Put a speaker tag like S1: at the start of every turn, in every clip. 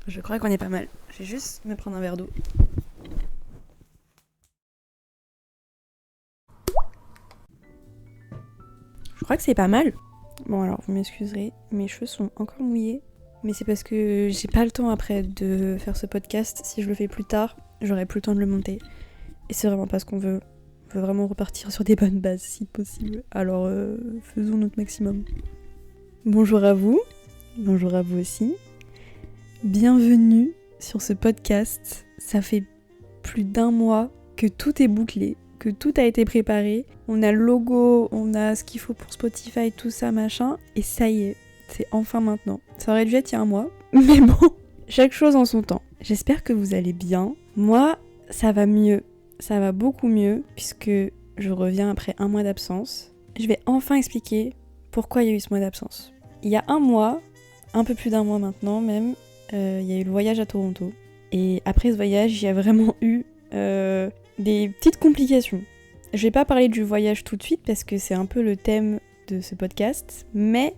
S1: Je crois qu'on est pas mal. Je vais juste me prendre un verre d'eau. Je crois que c'est pas mal. Bon alors, vous m'excuserez, mes cheveux sont encore mouillés. Mais c'est parce que j'ai pas le temps après de faire ce podcast. Si je le fais plus tard, j'aurai plus le temps de le monter. Et c'est vraiment pas ce qu'on veut. On veut vraiment repartir sur des bonnes bases si possible. Alors faisons notre maximum. Bonjour à vous aussi. Bienvenue sur ce podcast. Ça fait plus d'1 mois que tout est bouclé, que tout a été préparé. On a le logo, on a ce qu'il faut pour Spotify, tout ça, machin. Et ça y est, c'est enfin maintenant. Ça aurait dû être il y a 1 mois, mais bon, chaque chose en son temps. J'espère que vous allez bien. Moi, ça va mieux. Ça va beaucoup mieux, puisque je reviens après 1 mois d'absence. Je vais enfin expliquer pourquoi il y a eu ce mois d'absence. Il y a 1 mois, un peu plus d'1 mois maintenant même, il y a eu le voyage à Toronto. Et après ce voyage, il y a vraiment eu des petites complications. Je vais pas parler du voyage tout de suite parce que c'est un peu le thème de ce podcast, mais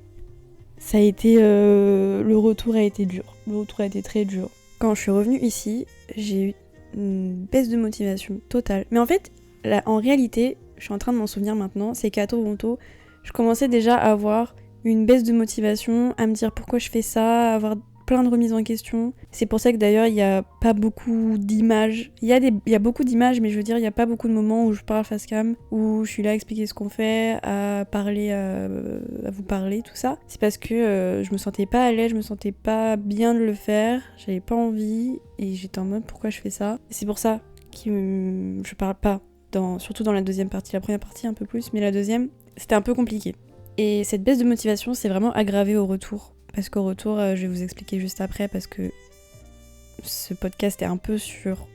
S1: ça a été le retour a été dur. Le retour a été très dur. Quand je suis revenue ici, j'ai eu une baisse de motivation totale. Mais en fait, là, en réalité, je suis en train de m'en souvenir maintenant, c'est qu'à Toronto, je commençais déjà à avoir une baisse de motivation, à me dire pourquoi je fais ça, à avoir plein de remises en question. C'est pour ça que d'ailleurs il n'y a pas beaucoup d'images. Il y a beaucoup d'images, mais je veux dire, il n'y a pas beaucoup de moments où je parle face cam, où je suis là à expliquer ce qu'on fait, à parler, à vous parler, tout ça. C'est parce que je me sentais pas à l'aise, je me sentais pas bien de le faire, j'avais pas envie, et j'étais en mode pourquoi je fais ça. Et c'est pour ça que je parle pas, surtout dans la deuxième partie. La première partie un peu plus, mais la deuxième, c'était un peu compliqué. Et cette baisse de motivation s'est vraiment aggravée au retour. Parce qu'au retour, je vais vous expliquer juste après, parce que ce podcast est un peu sur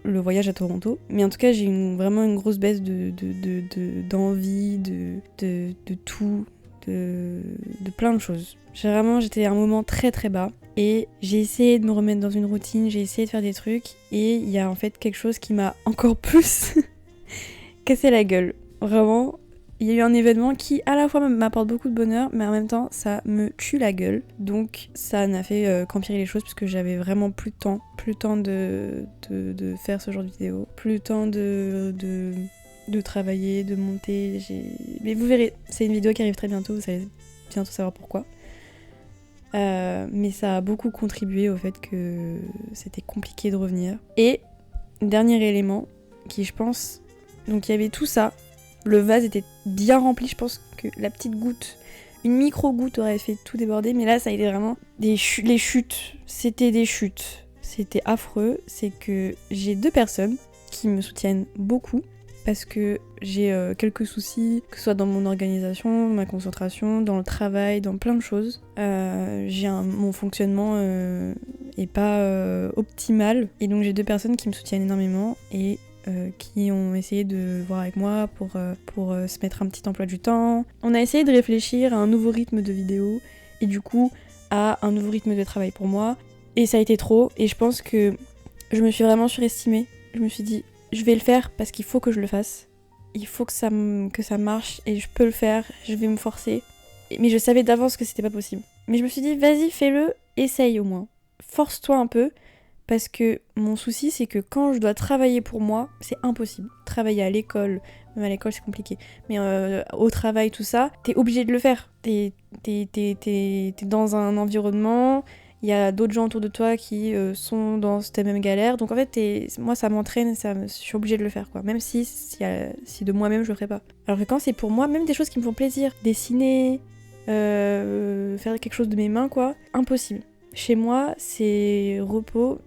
S1: le voyage à Toronto. Mais en tout cas, j'ai vraiment une grosse baisse d'envie, de tout, de plein de choses. J'étais à un moment très très bas. Et j'ai essayé de me remettre dans une routine, j'ai essayé de faire des trucs. Et il y a en fait quelque chose qui m'a encore plus cassé la gueule. Vraiment. Il y a eu un événement qui à la fois m'apporte beaucoup de bonheur, mais en même temps ça me tue la gueule. Donc ça n'a fait qu'empirer les choses puisque j'avais vraiment plus de temps de faire ce genre de vidéo, plus le temps de travailler, de monter. Mais vous verrez, c'est une vidéo qui arrive très bientôt, vous allez bientôt savoir pourquoi. Mais ça a beaucoup contribué au fait que c'était compliqué de revenir. Et dernier élément qui je pense, donc il y avait tout ça. Le vase était bien rempli, je pense que la petite goutte, une micro-goutte aurait fait tout déborder, mais là ça a été vraiment les chutes, c'était des chutes. C'était affreux, c'est que j'ai 2 personnes qui me soutiennent beaucoup, parce que j'ai quelques soucis, que ce soit dans mon organisation, ma concentration, dans le travail, dans plein de choses. Mon fonctionnement est pas optimal, et donc j'ai 2 personnes qui me soutiennent énormément, et qui ont essayé de voir avec moi pour se mettre un petit emploi du temps. On a essayé de réfléchir à un nouveau rythme de vidéo et du coup à un nouveau rythme de travail pour moi. Et ça a été trop et je pense que je me suis vraiment surestimée. Je me suis dit, je vais le faire parce qu'il faut que je le fasse. Il faut que ça marche et je peux le faire, je vais me forcer. Mais je savais d'avance que c'était pas possible. Mais je me suis dit, vas-y, fais-le, essaye au moins. Force-toi un peu. Parce que mon souci, c'est que quand je dois travailler pour moi, c'est impossible. Travailler à l'école, même à l'école c'est compliqué, mais au travail, tout ça, t'es obligé de le faire. T'es dans un environnement, il y a d'autres gens autour de toi qui sont dans cette même galère, donc en fait, moi ça m'entraîne, je suis obligée de le faire, quoi. Même si de moi-même je le ferais pas. Alors que quand c'est pour moi, même des choses qui me font plaisir, dessiner, faire quelque chose de mes mains, quoi, impossible. Chez moi, c'est repos.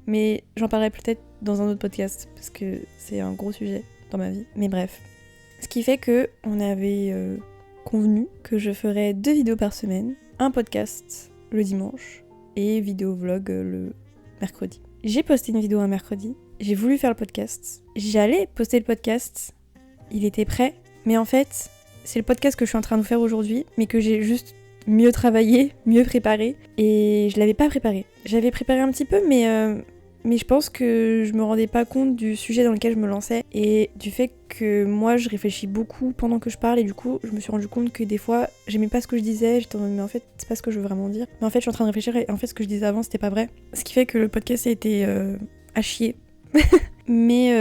S1: Mais j'en parlerai peut-être dans un autre podcast, parce que c'est un gros sujet dans ma vie. Mais bref. Ce qui fait que on avait convenu que je ferais 2 vidéos par semaine, un podcast le dimanche et vidéo vlog le mercredi. J'ai posté une vidéo un mercredi, j'ai voulu faire le podcast. J'allais poster le podcast, il était prêt, mais en fait, c'est le podcast que je suis en train de faire aujourd'hui, mais que j'ai juste mieux travaillé, mieux préparé, et je l'avais pas préparé. J'avais préparé un petit peu, mais Mais je pense que je me rendais pas compte du sujet dans lequel je me lançais et du fait que moi je réfléchis beaucoup pendant que je parle et du coup je me suis rendu compte que des fois j'aimais pas ce que je disais, j'étais en mode mais en fait c'est pas ce que je veux vraiment dire. Mais en fait je suis en train de réfléchir et en fait ce que je disais avant c'était pas vrai. Ce qui fait que le podcast a été à chier. Mais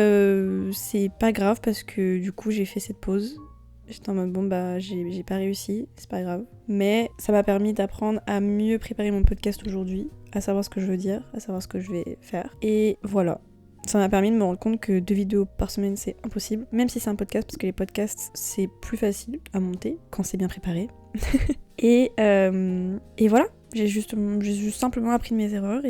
S1: c'est pas grave parce que du coup j'ai fait cette pause. J'étais en mode bon bah j'ai pas réussi, c'est pas grave. Mais ça m'a permis d'apprendre à mieux préparer mon podcast aujourd'hui, à savoir ce que je veux dire, à savoir ce que je vais faire. Et voilà. Ça m'a permis de me rendre compte que 2 vidéos par semaine c'est impossible, même si c'est un podcast, parce que les podcasts c'est plus facile à monter quand c'est bien préparé. et voilà, j'ai juste simplement appris de mes erreurs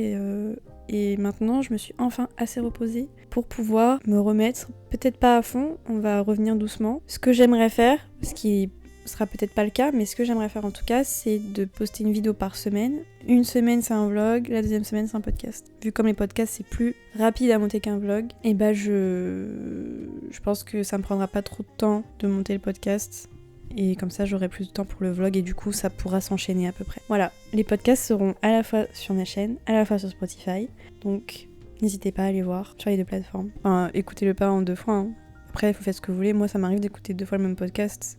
S1: et maintenant je me suis enfin assez reposée pour pouvoir me remettre, peut-être pas à fond, on va revenir doucement. Ce que j'aimerais faire, ce qui sera peut-être pas le cas, mais ce que j'aimerais faire en tout cas, c'est de poster une vidéo par semaine. Une semaine c'est un vlog, la deuxième semaine c'est un podcast. Vu comme les podcasts c'est plus rapide à monter qu'un vlog, et bah je pense que ça me prendra pas trop de temps de monter le podcast. Et comme ça j'aurai plus de temps pour le vlog et du coup ça pourra s'enchaîner à peu près. Voilà, les podcasts seront à la fois sur ma chaîne, à la fois sur Spotify. Donc n'hésitez pas à aller voir sur les 2 plateformes. Enfin, écoutez-le pas en 2 fois. Hein. Après, vous faites ce que vous voulez. Moi, ça m'arrive d'écouter 2 fois le même podcast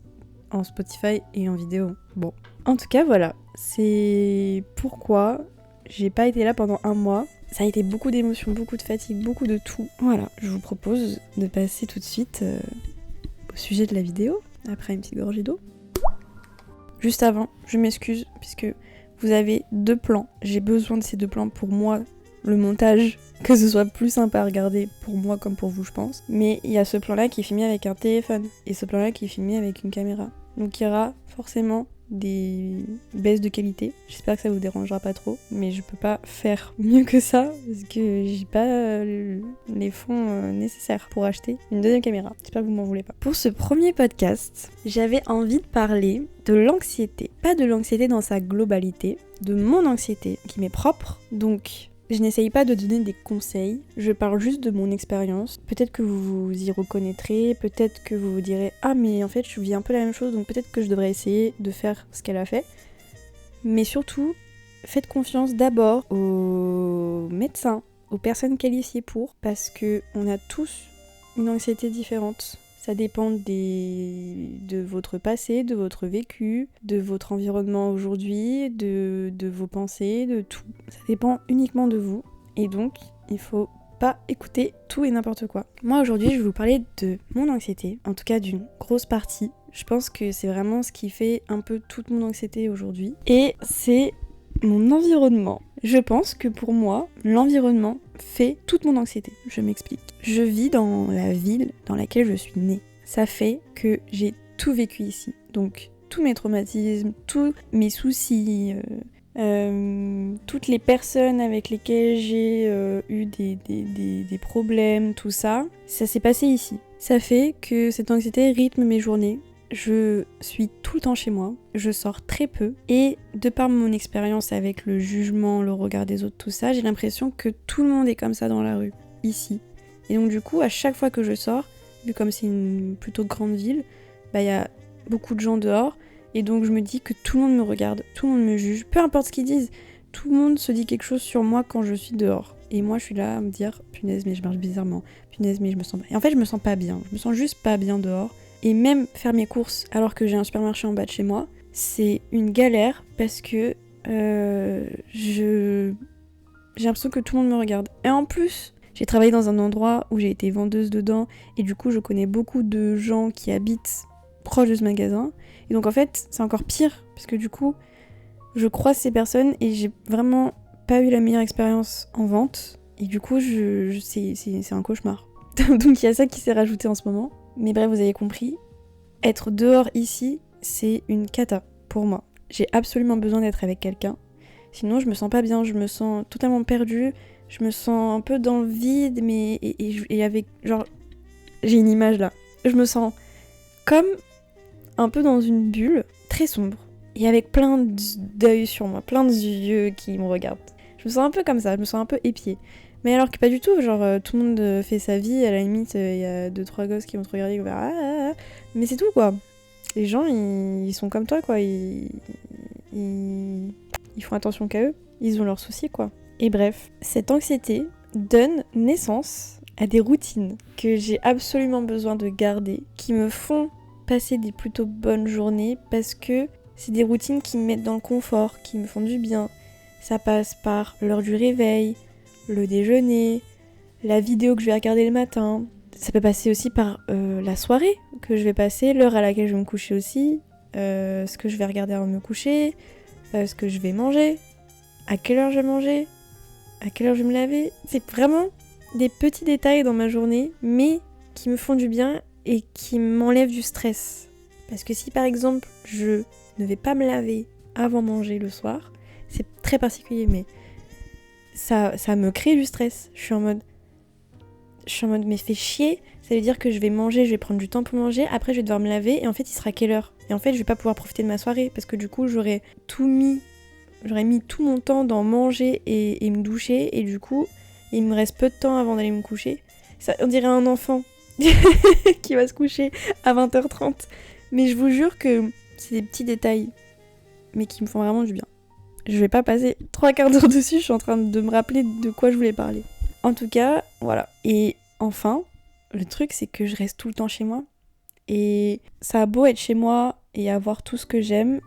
S1: en Spotify et en vidéo. Bon. En tout cas, voilà. C'est pourquoi j'ai pas été là pendant 1 mois. Ça a été beaucoup d'émotions, beaucoup de fatigue, beaucoup de tout. Voilà, je vous propose de passer tout de suite au sujet de la vidéo, après une petite gorgée d'eau. Juste avant, je m'excuse, puisque vous avez 2 plans. J'ai besoin de ces 2 plans pour moi, le montage, que ce soit plus sympa à regarder pour moi comme pour vous, je pense. Mais il y a ce plan-là qui est filmé avec un téléphone, et ce plan-là qui est filmé avec une caméra. Donc il y aura forcément des baisses de qualité. J'espère que ça vous dérangera pas trop, mais je peux pas faire mieux que ça parce que j'ai pas les fonds nécessaires pour acheter une deuxième caméra. J'espère que vous m'en voulez pas. Pour ce premier podcast, j'avais envie de parler de l'anxiété. Pas de l'anxiété dans sa globalité, de mon anxiété qui m'est propre. Donc je n'essaye pas de donner des conseils, je parle juste de mon expérience. Peut-être que vous vous y reconnaîtrez, peut-être que vous vous direz « Ah mais en fait je vis un peu la même chose, donc peut-être que je devrais essayer de faire ce qu'elle a fait. » Mais surtout, faites confiance d'abord aux médecins, aux personnes qualifiées pour, parce que on a tous une anxiété différente. Ça dépend de votre passé, de votre vécu, de votre environnement aujourd'hui, de vos pensées, de tout. Ça dépend uniquement de vous. Et donc, il faut pas écouter tout et n'importe quoi. Moi, aujourd'hui, je vais vous parler de mon anxiété, en tout cas d'une grosse partie. Je pense que c'est vraiment ce qui fait un peu toute mon anxiété aujourd'hui. Et c'est mon environnement. Je pense que pour moi, l'environnement fait toute mon anxiété. Je m'explique. Je vis dans la ville dans laquelle je suis née. Ça fait que j'ai tout vécu ici. Donc, tous mes traumatismes, tous mes soucis, toutes les personnes avec lesquelles j'ai eu des problèmes, tout ça, ça s'est passé ici. Ça fait que cette anxiété rythme mes journées. Je suis tout le temps chez moi, je sors très peu et de par mon expérience avec le jugement, le regard des autres, tout ça, j'ai l'impression que tout le monde est comme ça dans la rue, ici. Et donc du coup, à chaque fois que je sors, vu comme c'est une plutôt grande ville, bah y a beaucoup de gens dehors et donc je me dis que tout le monde me regarde, tout le monde me juge, peu importe ce qu'ils disent, tout le monde se dit quelque chose sur moi quand je suis dehors. Et moi je suis là à me dire, punaise mais je marche bizarrement, punaise mais je me sens pas... Et en fait je me sens pas bien, je me sens juste pas bien dehors. Et même faire mes courses alors que j'ai un supermarché en bas de chez moi, c'est une galère parce que j'ai l'impression que tout le monde me regarde. Et en plus, j'ai travaillé dans un endroit où j'ai été vendeuse dedans et du coup je connais beaucoup de gens qui habitent proche de ce magasin. Et donc en fait, c'est encore pire parce que du coup, je croise ces personnes et j'ai vraiment pas eu la meilleure expérience en vente. Et du coup, c'est un cauchemar. Donc il y a ça qui s'est rajouté en ce moment. Mais bref, vous avez compris, être dehors ici, c'est une cata pour moi. J'ai absolument besoin d'être avec quelqu'un. Sinon, je me sens pas bien, je me sens totalement perdue, je me sens un peu dans le vide, mais et avec... Genre, j'ai une image là. Je me sens comme un peu dans une bulle très sombre. Et avec plein d'œils sur moi, plein de yeux qui me regardent. Je me sens un peu comme ça, je me sens un peu épiée. Mais alors que pas du tout, genre tout le monde fait sa vie, à la limite il y a 2-3 gosses qui vont te regarder et vont faire ah. Mais c'est tout quoi. Les gens ils sont comme toi quoi, ils font attention qu'à eux, ils ont leurs soucis quoi. Et bref, cette anxiété, donne naissance à des routines que j'ai absolument besoin de garder, qui me font passer des plutôt bonnes journées parce que c'est des routines qui me mettent dans le confort, qui me font du bien. Ça passe par l'heure du réveil, le déjeuner, la vidéo que je vais regarder le matin. Ça peut passer aussi par la soirée que je vais passer, l'heure à laquelle je vais me coucher aussi, ce que je vais regarder avant de me coucher, ce que je vais manger, à quelle heure je vais manger, à quelle heure je vais me laver. C'est vraiment des petits détails dans ma journée, mais qui me font du bien et qui m'enlèvent du stress. Parce que si par exemple je ne vais pas me laver avant manger le soir, c'est très particulier, mais ça me crée du stress. Je suis en mode mais fais chier, ça veut dire que je vais manger, je vais prendre du temps pour manger, après je vais devoir me laver et en fait il sera quelle heure ? Et en fait je vais pas pouvoir profiter de ma soirée parce que du coup j'aurais mis tout mon temps dans manger et me doucher et du coup il me reste peu de temps avant d'aller me coucher. Ça, on dirait un enfant qui va se coucher à 20h30. Mais je vous jure que c'est des petits détails mais qui me font vraiment du bien. Je vais pas passer 3/4 d'heure dessus, je suis en train de me rappeler de quoi je voulais parler. En tout cas, voilà. Et enfin, le truc, c'est que je reste tout le temps chez moi. Et ça a beau être chez moi et avoir tout ce que j'aime,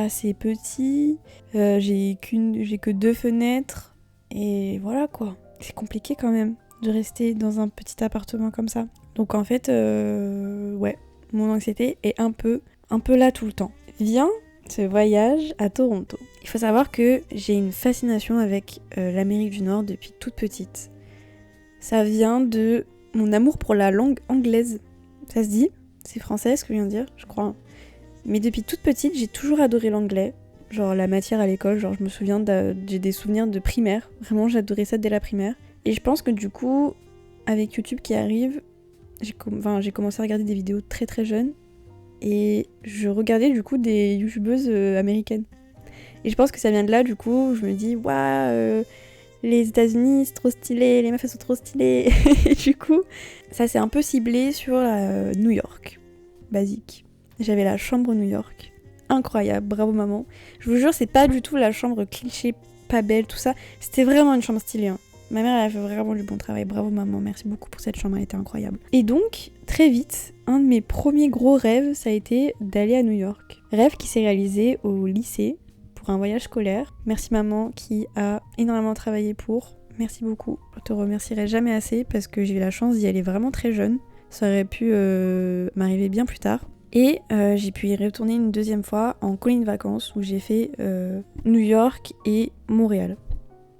S1: c'est petit, j'ai que 2 fenêtres, et voilà quoi. C'est compliqué quand même de rester dans un petit appartement comme ça. Donc en fait, mon anxiété est un peu là tout le temps. Vient ce voyage à Toronto. Il faut savoir que j'ai une fascination avec l'Amérique du Nord depuis toute petite. Ça vient de mon amour pour la langue anglaise. Ça se dit ? C'est français ce que je viens de dire, je crois. Mais depuis toute petite, j'ai toujours adoré l'anglais. Genre la matière à l'école, genre je me souviens, j'ai des souvenirs de primaire. Vraiment, j'adorais ça dès la primaire. Et je pense que du coup, avec YouTube qui arrive, j'ai commencé à regarder des vidéos très très jeune. Et je regardais du coup des youtubeuses américaines. Et je pense que ça vient de là, du coup, je me dis, waouh, les États-Unis, c'est trop stylé, les meufs elles sont trop stylées. Et du coup, ça s'est un peu ciblé sur New York. Basique. J'avais la chambre New York. Incroyable, bravo maman. Je vous jure, c'est pas du tout la chambre cliché, pas belle, tout ça. C'était vraiment une chambre stylée. Hein. Ma mère, elle a fait vraiment du bon travail. Bravo maman, merci beaucoup pour cette chambre, elle était incroyable. Et donc, très vite, un de mes premiers gros rêves, ça a été d'aller à New York. Rêve qui s'est réalisé au lycée pour un voyage scolaire. Merci maman qui a énormément travaillé pour. Merci beaucoup. Je te remercierai jamais assez parce que j'ai eu la chance d'y aller vraiment très jeune. Ça aurait pu m'arriver bien plus tard. Et j'ai pu y retourner une deuxième fois en colonie de vacances où j'ai fait New York et Montréal.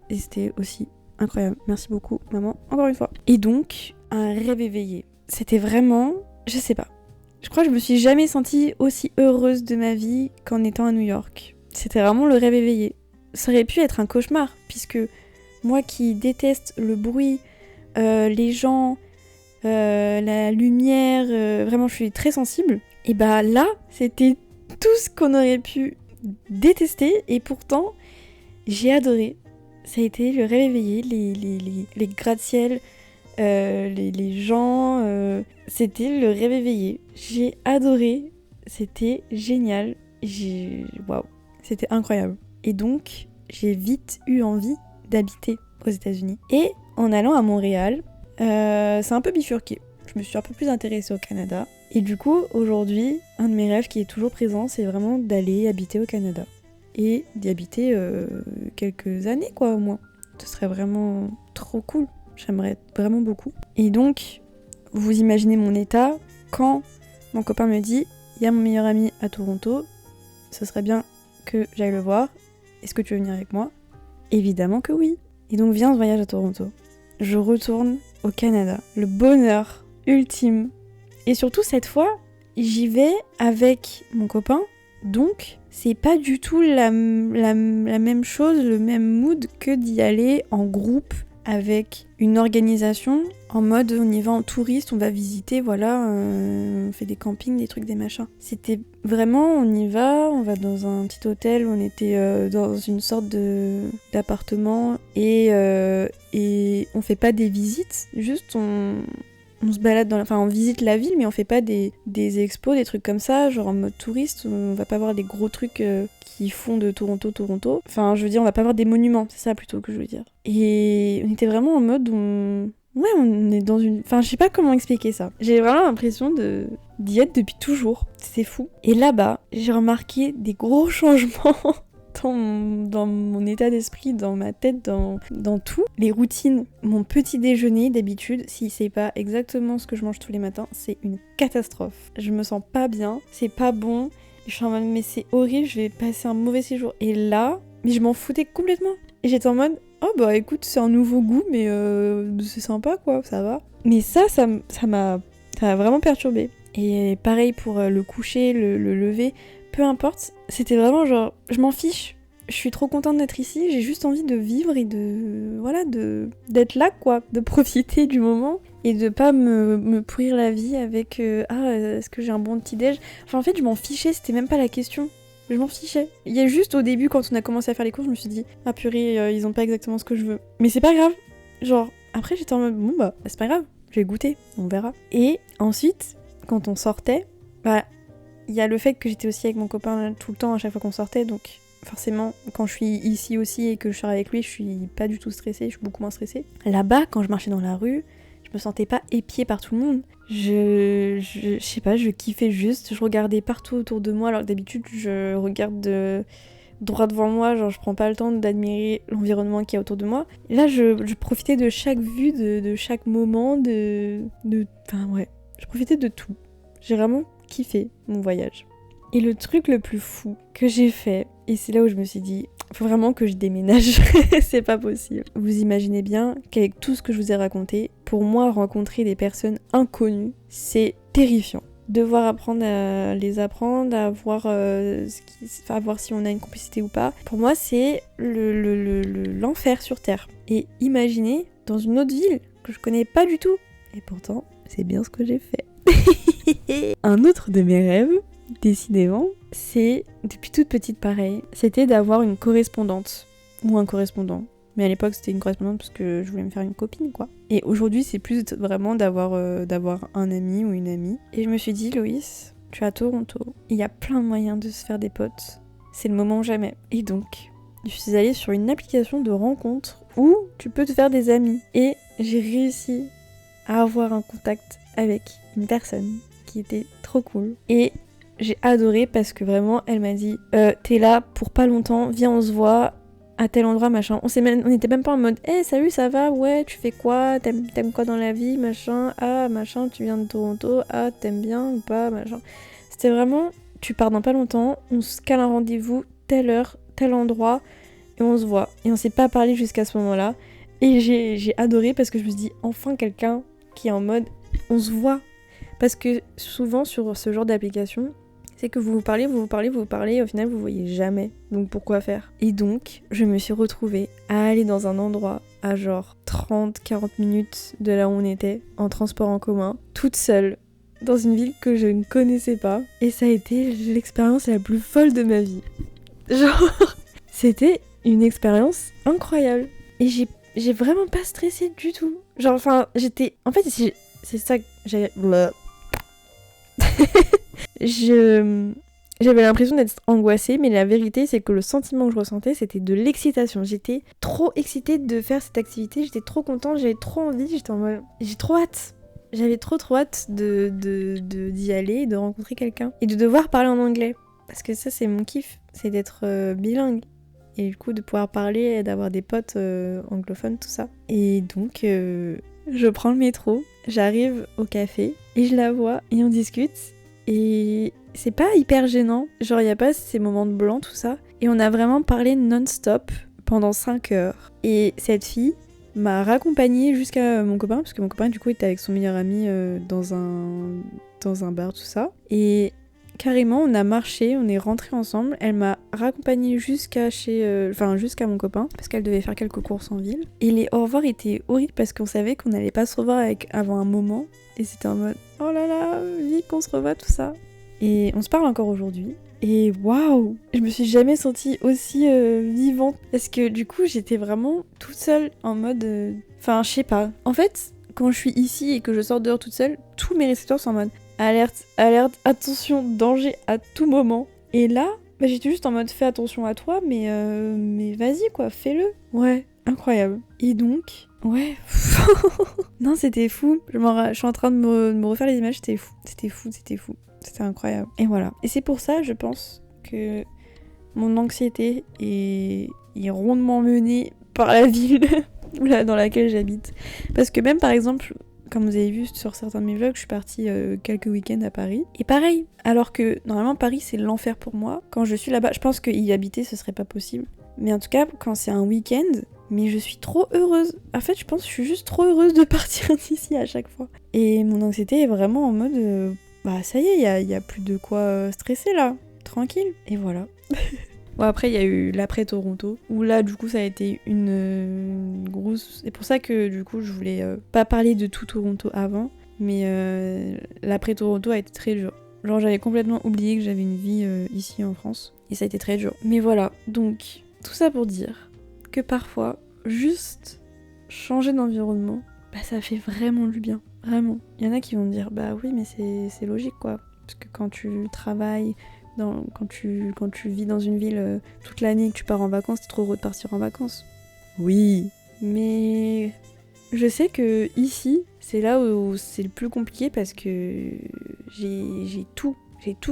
S1: Et c'était aussi incroyable. Merci beaucoup, maman, encore une fois. Et donc, un rêve éveillé. C'était vraiment, je sais pas. Je crois que je me suis jamais sentie aussi heureuse de ma vie qu'en étant à New York. C'était vraiment le rêve éveillé. Ça aurait pu être un cauchemar, puisque moi qui déteste le bruit, les gens, la lumière, vraiment je suis très sensible. Et bah là, c'était tout ce qu'on aurait pu détester, et pourtant, j'ai adoré. Ça a été le rêve éveillé, les gratte-ciel, les gens, c'était le rêve éveillé. J'ai adoré, c'était génial, waouh, c'était incroyable. Et donc, j'ai vite eu envie d'habiter aux États-Unis. Et en allant à Montréal, c'est un peu bifurqué. Je me suis un peu plus intéressée au Canada. Et du coup, aujourd'hui, un de mes rêves qui est toujours présent, c'est vraiment d'aller habiter au Canada. Et d'y habiter quelques années, quoi, au moins. Ce serait vraiment trop cool. J'aimerais vraiment beaucoup. Et donc, vous imaginez mon état quand mon copain me dit « Il y a mon meilleur ami à Toronto, ce serait bien que j'aille le voir. Est-ce que tu veux venir avec moi ?» Évidemment que oui. Et donc vient ce voyage à Toronto. Je retourne au Canada. Le bonheur ultime. Et surtout cette fois, j'y vais avec mon copain. Donc, c'est pas du tout la même chose, le même mood que d'y aller en groupe avec une organisation en mode on y va en touriste, on va visiter, voilà, on fait des campings, des trucs, des machins. C'était vraiment, on y va, on va dans un petit hôtel, on était dans une sorte d'appartement et on fait pas des visites, juste on se balade enfin on visite la ville, mais on fait pas des expos, des trucs comme ça, genre en mode touriste, on va pas voir des gros trucs qui font de Toronto. Enfin, je veux dire, on va pas voir des monuments, c'est ça plutôt que je veux dire. Et on était vraiment en mode ouais, on est dans une... Enfin, je sais pas comment expliquer ça. J'ai vraiment l'impression d'y être depuis toujours. C'est fou. Et là-bas, j'ai remarqué des gros changements dans mon état d'esprit, dans ma tête, dans tout. Les routines, mon petit déjeuner d'habitude, si c'est pas exactement ce que je mange tous les matins, c'est une catastrophe. Je me sens pas bien, c'est pas bon. Je suis en mode, mais c'est horrible, je vais passer un mauvais séjour. Et là, mais je m'en foutais complètement. Et j'étais en mode, oh bah écoute, c'est un nouveau goût, mais c'est sympa quoi, ça va. Mais ça m'a vraiment perturbée. Et pareil pour le coucher, le lever, peu importe, c'était vraiment genre, je m'en fiche. Je suis trop contente d'être ici, j'ai juste envie de vivre et d'être là quoi, de profiter du moment et de pas me pourrir la vie avec est-ce que j'ai un bon petit déj. Enfin en fait je m'en fichais, c'était même pas la question. Je m'en fichais. Il y a juste au début quand on a commencé à faire les courses, je me suis dit ah purée, ils ont pas exactement ce que je veux. Mais c'est pas grave. Genre après j'étais en mode bon bah c'est pas grave, je vais goûter, on verra. Et ensuite quand on sortait, bah il y a le fait que j'étais aussi avec mon copain tout le temps à chaque fois qu'on sortait, donc forcément, quand je suis ici aussi et que je sors avec lui, je suis pas du tout stressée, je suis beaucoup moins stressée. Là-bas, quand je marchais dans la rue, je me sentais pas épiée par tout le monde. Je sais pas, je kiffais juste, je regardais partout autour de moi, alors que d'habitude, je regarde droit devant moi, genre je prends pas le temps d'admirer l'environnement qui est autour de moi. Et là, je profitais de chaque vue, de chaque moment, enfin ouais, je profitais de tout. J'ai vraiment kiffé mon voyage. Et le truc le plus fou que j'ai fait, et c'est là où je me suis dit, faut vraiment que je déménage, c'est pas possible. Vous imaginez bien qu'avec tout ce que je vous ai raconté, pour moi, rencontrer des personnes inconnues, c'est terrifiant. Devoir apprendre à les apprendre, à voir, à voir si on a une complicité ou pas. Pour moi, c'est l'enfer sur Terre. Et imaginez, dans une autre ville que je connais pas du tout. Et pourtant, c'est bien ce que j'ai fait. Un autre de mes rêves, décidément, c'est, depuis toute petite pareil, c'était d'avoir une correspondante ou un correspondant. Mais à l'époque c'était une correspondante parce que je voulais me faire une copine quoi. Et aujourd'hui c'est plus vraiment d'avoir un ami ou une amie. Et je me suis dit Loïs, tu es à Toronto, il y a plein de moyens de se faire des potes. C'est le moment ou jamais. Et donc, je suis allée sur une application de rencontre où tu peux te faire des amis. Et j'ai réussi à avoir un contact avec une personne qui était trop cool. Et j'ai adoré parce que vraiment, elle m'a dit t'es là pour pas longtemps, viens on se voit à tel endroit, machin. On était même pas en mode hey, salut, ça va, ouais, tu fais quoi, t'aimes quoi dans la vie, machin, ah, machin, tu viens de Toronto, ah, t'aimes bien ou pas, machin. C'était vraiment, tu pars dans pas longtemps, on se cale un rendez-vous, telle heure, tel endroit, et on se voit. Et on s'est pas parlé jusqu'à ce moment-là. Et j'ai adoré parce que je me suis dit, enfin quelqu'un qui est en mode, on se voit. Parce que souvent sur ce genre d'application, c'est que vous vous parlez, et au final vous voyez jamais. Donc pourquoi faire ? Et donc, je me suis retrouvée à aller dans un endroit à genre 30-40 minutes de là où on était, en transport en commun, toute seule, dans une ville que je ne connaissais pas. Et ça a été l'expérience la plus folle de ma vie. Genre, c'était une expérience incroyable. Et j'ai vraiment pas stressé du tout. Genre, enfin, j'étais... En fait, c'est ça que j'ai... J'avais l'impression d'être angoissée, mais la vérité, c'est que le sentiment que je ressentais, c'était de l'excitation. J'étais trop excitée de faire cette activité, j'étais trop contente, j'avais trop envie, j'étais en mode... J'ai trop hâte. J'avais trop hâte d'y aller, de rencontrer quelqu'un. Et de devoir parler en anglais. Parce que ça, c'est mon kiff, c'est d'être bilingue. Et du coup, de pouvoir parler et d'avoir des potes anglophones, tout ça. Et donc, je prends le métro, j'arrive au café, et je la vois, et on discute. Et c'est pas hyper gênant, genre il y a pas ces moments de blanc, tout ça. Et on a vraiment parlé non-stop pendant 5 heures. Et cette fille m'a raccompagnée jusqu'à mon copain, parce que mon copain du coup était avec son meilleur ami dans un bar, tout ça. Et carrément on a marché, on est rentrés ensemble, elle m'a raccompagnée jusqu'à mon copain, parce qu'elle devait faire quelques courses en ville. Et les au revoir étaient horribles parce qu'on savait qu'on n'allait pas se revoir avant un moment. Et c'était en mode oh là là, vite qu'on se revoit, tout ça. Et on se parle encore aujourd'hui. Et waouh, je me suis jamais sentie aussi vivante. Parce que du coup, j'étais vraiment toute seule en mode... Enfin, je sais pas. En fait, quand je suis ici et que je sors dehors toute seule, tous mes récepteurs sont en mode alerte, alerte, attention, danger à tout moment. Et là, j'étais juste en mode fais attention à toi, mais vas-y quoi, fais-le. Ouais, incroyable. Et donc, ouais, non c'était fou. Je suis en train de me refaire les images, c'était fou, c'était incroyable. Et voilà. Et c'est pour ça, je pense que mon anxiété est rondement menée par la ville dans laquelle j'habite. Parce que même par exemple, comme vous avez vu sur certains de mes vlogs, je suis partie quelques week-ends à Paris. Et pareil, alors que normalement Paris c'est l'enfer pour moi. Quand je suis là-bas, je pense qu'y habiter ce serait pas possible. Mais en tout cas, quand c'est un week-end, mais je suis trop heureuse. En fait, je pense que je suis juste trop heureuse de partir d'ici à chaque fois. Et mon anxiété est vraiment en mode, ça y est, y a plus de quoi stresser là. Tranquille. Et voilà. Bon, après, il y a eu l'après-Toronto, où là, du coup, ça a été une grosse... C'est pour ça que, du coup, je voulais pas parler de tout Toronto avant, mais l'après-Toronto a été très dur. Genre, j'avais complètement oublié que j'avais une vie ici en France, et ça a été très dur. Mais voilà, donc, tout ça pour dire que parfois, juste changer d'environnement, ça fait vraiment du bien. Vraiment. Il y en a qui vont me dire, oui, mais c'est logique, quoi. Parce que quand tu travailles... Quand tu vis dans une ville toute l'année et que tu pars en vacances, t'es trop heureux de partir en vacances. Oui, mais je sais que ici, c'est là où c'est le plus compliqué parce que j'ai tout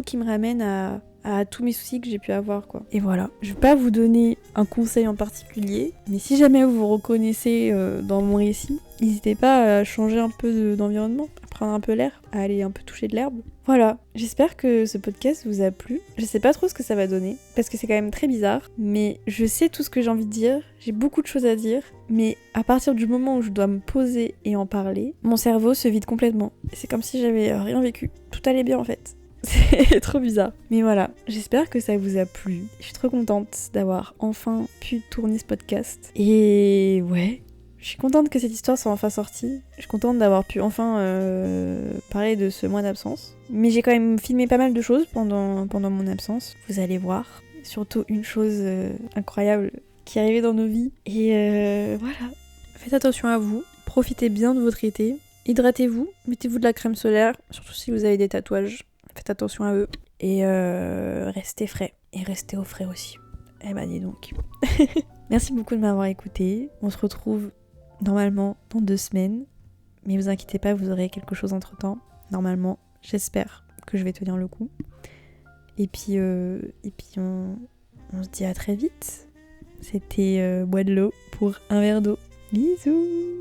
S1: qui me ramène à tous mes soucis que j'ai pu avoir, quoi. Et voilà, je vais pas vous donner un conseil en particulier, mais si jamais vous vous reconnaissez dans mon récit, n'hésitez pas à changer un peu d'environnement, à prendre un peu l'air, à aller un peu toucher de l'herbe. Voilà, j'espère que ce podcast vous a plu. Je sais pas trop ce que ça va donner, parce que c'est quand même très bizarre, mais je sais tout ce que j'ai envie de dire, j'ai beaucoup de choses à dire, mais à partir du moment où je dois me poser et en parler, mon cerveau se vide complètement. C'est comme si j'avais rien vécu. Tout allait bien en fait. C'est trop bizarre. Mais voilà, j'espère que ça vous a plu. Je suis trop contente d'avoir enfin pu tourner ce podcast. Et ouais, je suis contente que cette histoire soit enfin sortie. Je suis contente d'avoir pu enfin parler de ce mois d'absence. Mais j'ai quand même filmé pas mal de choses pendant mon absence. Vous allez voir. Surtout une chose incroyable qui est arrivée dans nos vies. Et voilà, faites attention à vous. Profitez bien de votre été. Hydratez-vous. Mettez-vous de la crème solaire. Surtout si vous avez des tatouages. Faites attention à eux. Et restez frais. Et restez au frais aussi. Eh ben dis donc. Merci beaucoup de m'avoir écouté. On se retrouve normalement dans 2 semaines. Mais vous inquiétez pas, vous aurez quelque chose entre temps. Normalement, j'espère que je vais tenir le coup. Et puis on se dit à très vite. C'était Bois de l'eau pour un verre d'eau. Bisous.